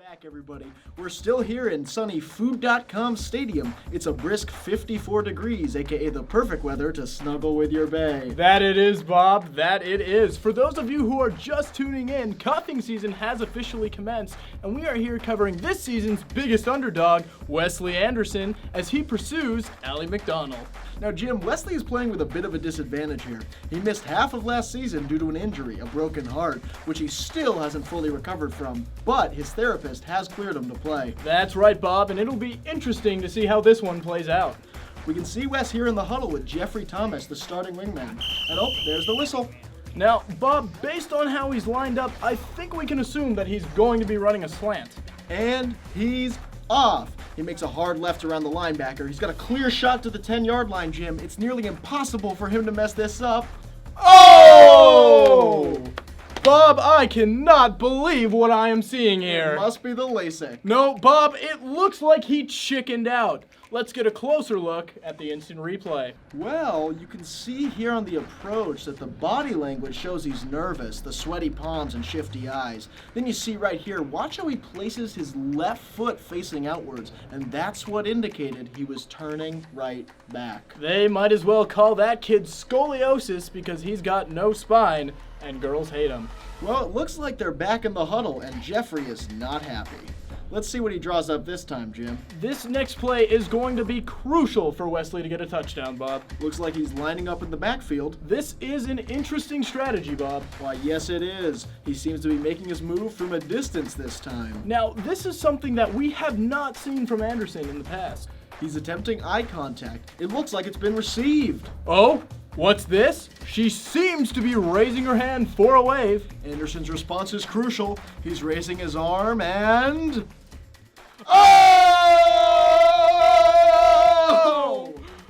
back, everybody. We're still here in sunny Food.com Stadium. It's a brisk 54 degrees, aka the perfect weather to snuggle with your bae. That it is, Bob. That it is. For those of you who are just tuning in, cuffing season has officially commenced, and we are here covering this season's biggest underdog, Wesley Anderson, as he pursues Allie McDonald. Now, Jim, Wesley is playing with a bit of a disadvantage here. He missed half of last season due to an injury, a broken heart, which he still hasn't fully recovered from, but his therapist has cleared him to play. That's right, Bob, and it'll be interesting to see how this one plays out. We can see Wes here in the huddle with Jeffrey Thomas, the starting wingman. And oh, there's the whistle. Now, Bob, based on how he's lined up, I think we can assume that he's going to be running a slant. And he's off. He makes a hard left around the linebacker. He's got a clear shot to the 10-yard line, Jim. It's nearly impossible for him to mess this up. Oh! Bob, I cannot believe what I am seeing here. It must be the LASIK. No, Bob, it looks like he chickened out. Let's get a closer look at the instant replay. Well, you can see here on the approach that the body language shows he's nervous, the sweaty palms and shifty eyes. Then you see right here, watch how he places his left foot facing outwards, and that's what indicated he was turning right back. They might as well call that kid scoliosis because he's got no spine, and girls hate him. Well, it looks like they're back in the huddle, and Jeffrey is not happy. Let's see what he draws up this time, Jim. This next play is going to be crucial for Wesley to get a touchdown, Bob. Looks like he's lining up in the backfield. This is an interesting strategy, Bob. Why, yes it is. He seems to be making his move from a distance this time. Now, this is something that we have not seen from Anderson in the past. He's attempting eye contact. It looks like it's been received. Oh? What's this? She seems to be raising her hand for a wave. Anderson's response is crucial. He's raising his arm and... Oh!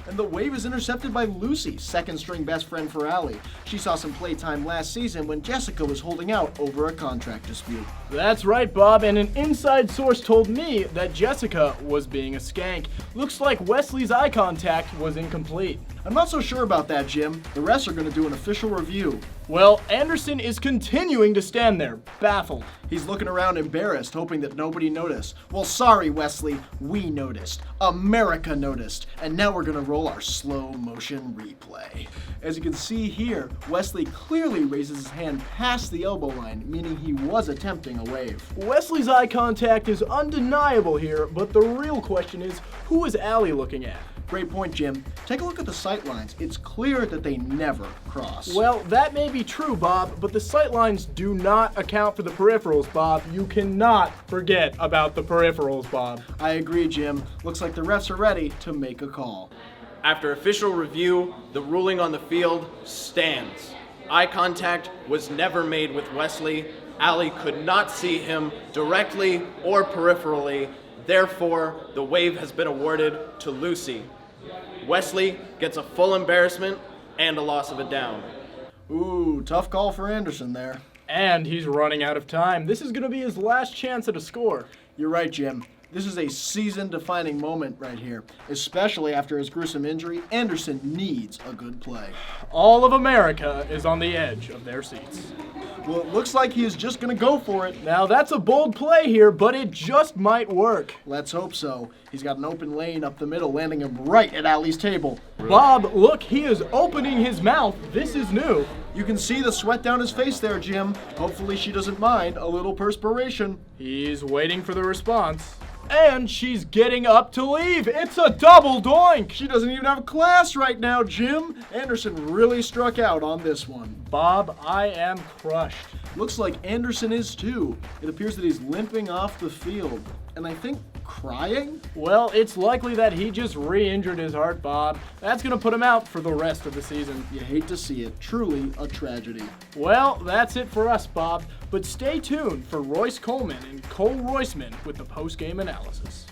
And the wave is intercepted by Lucy, second string best friend for Allie. She saw some playtime last season when Jessica was holding out over a contract dispute. That's right, Bob, and an inside source told me that Jessica was being a skank. Looks like Wesley's eye contact was incomplete. I'm not so sure about that, Jim. The refs are going to do an official review. Well, Anderson is continuing to stand there, baffled. He's looking around embarrassed, hoping that nobody noticed. Well, sorry, Wesley, we noticed. America noticed. And now we're going to roll our slow motion replay. As you can see here, Wesley clearly raises his hand past the elbow line, meaning he was attempting a wave. Wesley's eye contact is undeniable here, but the real question is, who is Allie looking at? Great point, Jim. Take a look at the sight lines. It's clear that they never cross. Well, that may be true, Bob, but the sight lines do not account for the peripherals, Bob. You cannot forget about the peripherals, Bob. I agree, Jim. Looks like the refs are ready to make a call. After official review, the ruling on the field stands. Eye contact was never made with Wesley. Allie could not see him directly or peripherally. Therefore, the wave has been awarded to Lucy. Wesley gets a full embarrassment and a loss of a down. Ooh, tough call for Anderson there. And he's running out of time. This is going to be his last chance at a score. You're right, Jim. This is a season-defining moment right here. Especially after his gruesome injury, Anderson needs a good play. All of America is on the edge of their seats. Well, it looks like he is just going to go for it. Now, that's a bold play here, but it just might work. Let's hope so. He's got an open lane up the middle, landing him right at Allie's table. Bob, look, he is opening his mouth. This is new. You can see the sweat down his face there, Jim. Hopefully she doesn't mind a little perspiration. He's waiting for the response. And she's getting up to leave. It's a double doink. She doesn't even have class right now, Jim. Anderson really struck out on this one. Bob, I am crushed. Looks like Anderson is too. It appears that he's limping off the field. And I think crying? Well, it's likely that he just re-injured his heart, Bob. That's going to put him out for the rest of the season. You hate to see it. Truly a tragedy. Well, that's it for us, Bob. But stay tuned for Royce Coleman and Cole Royceman with the post-game analysis.